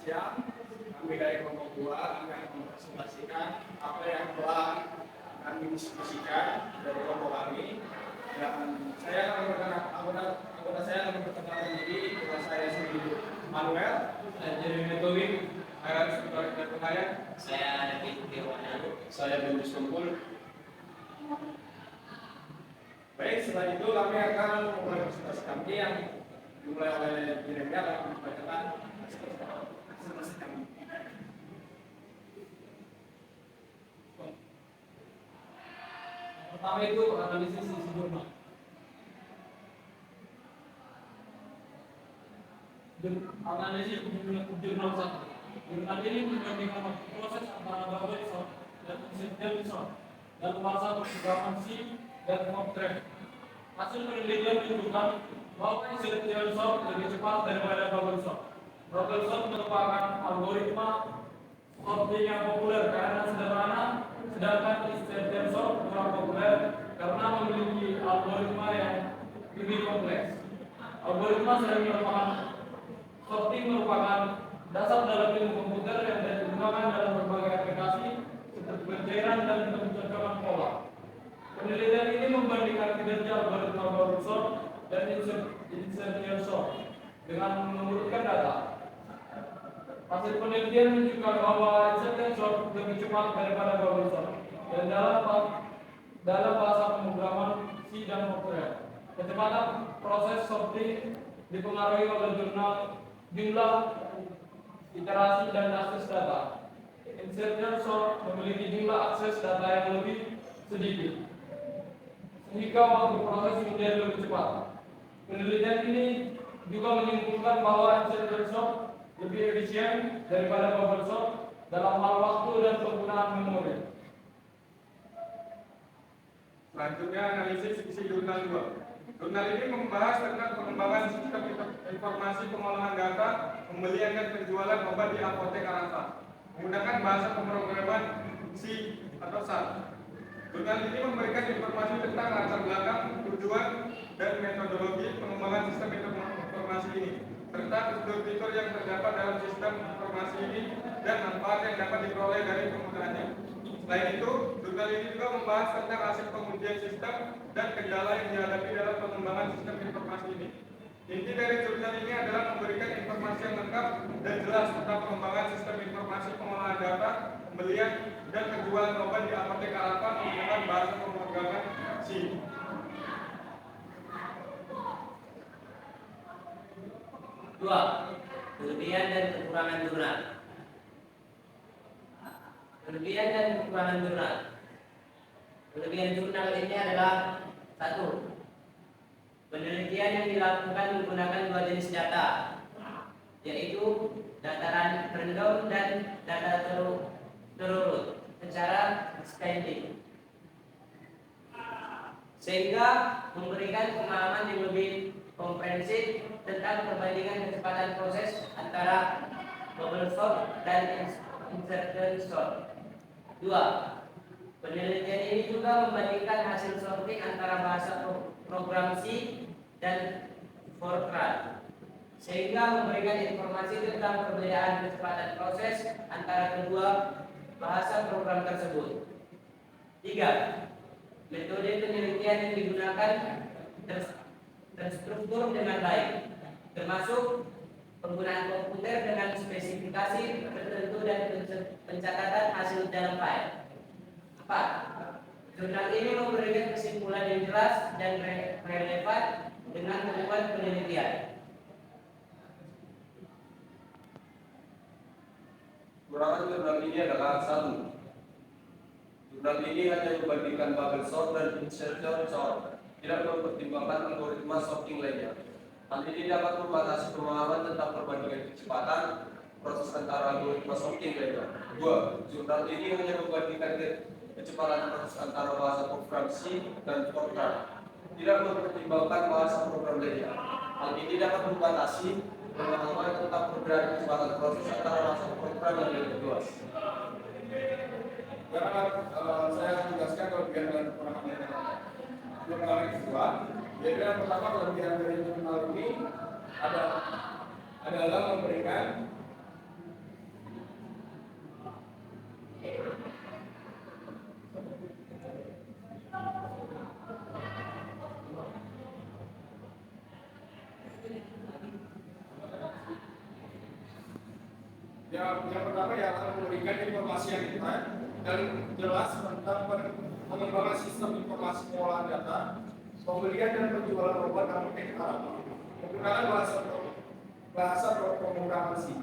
siang. Kami dari kelompok 2 akan mempresentasikan apa yang telah kami diskusikan dari kelompok kami. Dan saya akan anggota saya akan memperkenalkan diri. Saya sendiri Manuel, Jeremy Towing, Saya David Firwana. saya Bendus Kumpul. Baik, setelah itu kami akan memulai presentasi kami yang dimulai oleh Jeremy akan membacakan presentasi kami. Pertama itu analisis isi jurnal. Analisis jurnal 1. Jurnal ini membandingkan proses antara bubble sort dan incidental sort dalam masa perkembangan C dan Cochrane. Hasil penelitian menunjukkan bahwa incidental sort lebih cepat daripada bubble sort. Bubble sort merupakan algoritma sorting yang populer karena sederhana, sedangkan incidental sort kurang populer karena memiliki algoritma yang lebih kompleks. Algoritma sering merupakan sorting merupakan dasar dalam ilmu komputer yang digunakan dalam berbagai aplikasi seperti pencairan dan pencocokan pola. Penelitian ini membandingkan kinerja algoritma bubble sort dan incidental sort dengan mengurutkan data. Hasil penelitian menunjukkan bahwa incidental sort lebih cepat daripada bubble sort dan dalam bahasa pemrograman C dan Cochrane. Kecepatan proses sorting dipengaruhi oleh jumlah iterasi dan akses data. Incidental sort memiliki jumlah akses data yang lebih sedikit, sehingga waktu proses menjadi lebih cepat. Penelitian ini juga menyimpulkan bahwa incidental sort lebih efisien daripada bubble sort dalam hal waktu dan penggunaan memori. Selanjutnya analisis isi jurnal 2. Jurnal ini membahas tentang pengembangan sistem informasi pengolahan data, pembelian dan penjualan obat di apotek Arafah menggunakan bahasa pemrograman C atau SAS. Jurnal ini memberikan informasi tentang latar belakang, tujuan, dan metodologi pengembangan sistem informasi ini, serta fitur-fitur yang terdapat dalam sistem informasi ini dan manfaat yang dapat diperoleh dari penggunaannya. Selain itu, jurnal ini juga membahas tentang hasil pengujian sistem dan kendala yang dihadapi dalam pengembangan sistem informasi ini. Inti dari jurnal ini adalah memberikan informasi yang lengkap dan jelas tentang pengembangan sistem informasi pengolahan data, pembelian, dan penjualan obat di apotek Arafah menggunakan bahasa pemrograman C. Dua, kelebihan dan kekurangan jurnal. Kelebihan dan kekurangan jurnal. Kelebihan jurnal ini adalah 1. Penelitian yang dilakukan menggunakan 2 jenis data, yaitu data random dan data terurut secara scanning, sehingga memberikan pemahaman yang lebih komprehensif tentang perbandingan kecepatan proses antara bubble sort dan incidental sort. 2. Penelitian ini juga membandingkan hasil sorting antara bahasa program C dan Fortran, sehingga memberikan informasi tentang perbedaan kecepatan proses antara kedua bahasa program tersebut. 3. Metode penelitian yang digunakan terstruktur dengan baik, termasuk penggunaan komputer dengan spesifikasi tertentu dan pencatatan hasil dalam file. 4. Jurnal ini memberikan kesimpulan yang jelas dan relevan dengan membuat penelitian. Kekurangan jurnal ini adalah 1. Jurnal ini hanya membandingkan bubble sort dan incidental sort, tidak mempertimbangkan algoritma sorting lainnya. Hal ini dapat membatasi pemahaman tentang perbandingan kecepatan proses antara algoritma sorting lainnya. 2. Jurnal ini hanya membandingkan kecepatan proses antara bahasa program C dan Fortran, tidak mempertimbangkan bahasa program lainnya. Hal ini dapat membatasi pemahaman tentang perbedaan kecepatan proses antara bahasa program dan yang kedua. Saya menjelaskan kelebihan dan kekurangan jurnal yang kedua. Jadi yang pertama, kelebihan dari jurnal ini adalah memberikan Yang pertama ya akan memberikan informasi yang detail dan jelas tentang pengembangan sistem informasi pengolahan data, pembelian dan penjualan obat apotek Arab menggunakan bahasa programasi.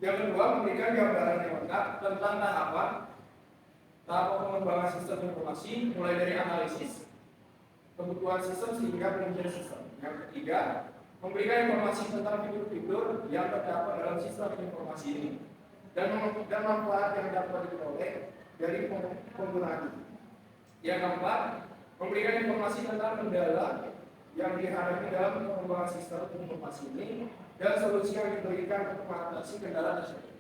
Yang kedua, memberikan gambaran yang lengkap tentang tahapan pengembangan sistem informasi mulai dari analisis, kebutuhan sistem sehingga pengujian sistem. Yang ketiga, memberikan informasi tentang fitur-fitur yang terdapat dalam sistem informasi ini dan manfaat yang dapat diperoleh dari penggunaan. Yang keempat, memberikan informasi tentang kendala yang dihadapi dalam pengembangan sistem informasi ini dan solusi yang diberikan untuk mengatasi kendala tersebut.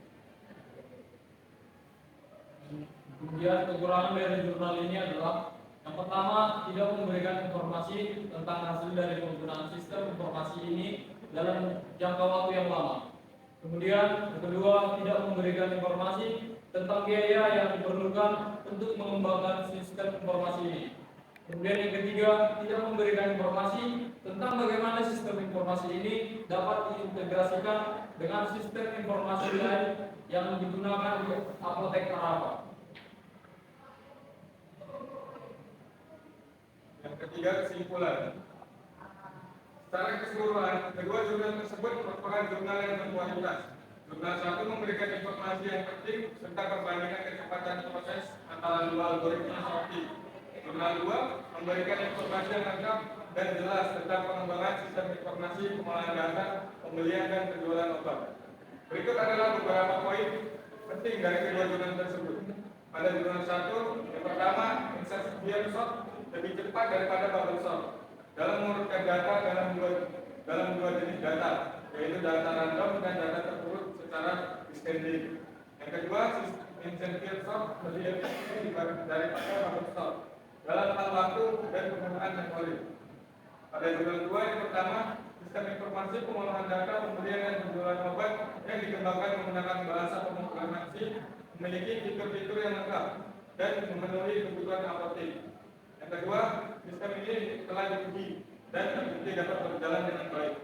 Kemudian kekurangan dari jurnal ini adalah yang pertama, tidak memberikan informasi tentang hasil dari penggunaan sistem informasi ini dalam jangka waktu yang lama. Kemudian yang kedua, tidak memberikan informasi tentang biaya yang diperlukan untuk mengembangkan sistem informasi ini. Kemudian yang ketiga, tidak memberikan informasi tentang bagaimana sistem informasi ini dapat diintegrasikan dengan sistem informasi lain yang digunakan di apotek Arafah. Yang ketiga, kesimpulan. Secara keseluruhan, kedua jurnal tersebut merupakan jurnal yang berkualitas. Jurnal satu memberikan informasi yang penting serta perbandingan kecepatan proses antara dua algoritma Shopee. Jurnal 2 memberikan informasi yang lengkap dan jelas tentang pengembangan sistem informasi pengolahan data, pembelian dan penjualan obat. Berikut adalah beberapa poin penting dari kedua jurnal tersebut. Pada jurnal 1, yang pertama, insertion shot lebih cepat daripada bubble shot dalam mengurutkan data dalam dua jenis data, yaitu data random dan data terurut secara descending. Yang kedua, insertion shot lebih efektif daripada bubble shot dalam hal waktu dan penggunaan memori. Pada jurnal 2 yang pertama, sistem informasi pengolahan data, pembelian dan penjualan obat yang dikembangkan menggunakan bahasa pemrogrammasi memiliki fitur-fitur yang lengkap dan memenuhi kebutuhan apotek. Yang kedua, sistem ini telah diuji dan terbukti dapat berjalan dengan baik.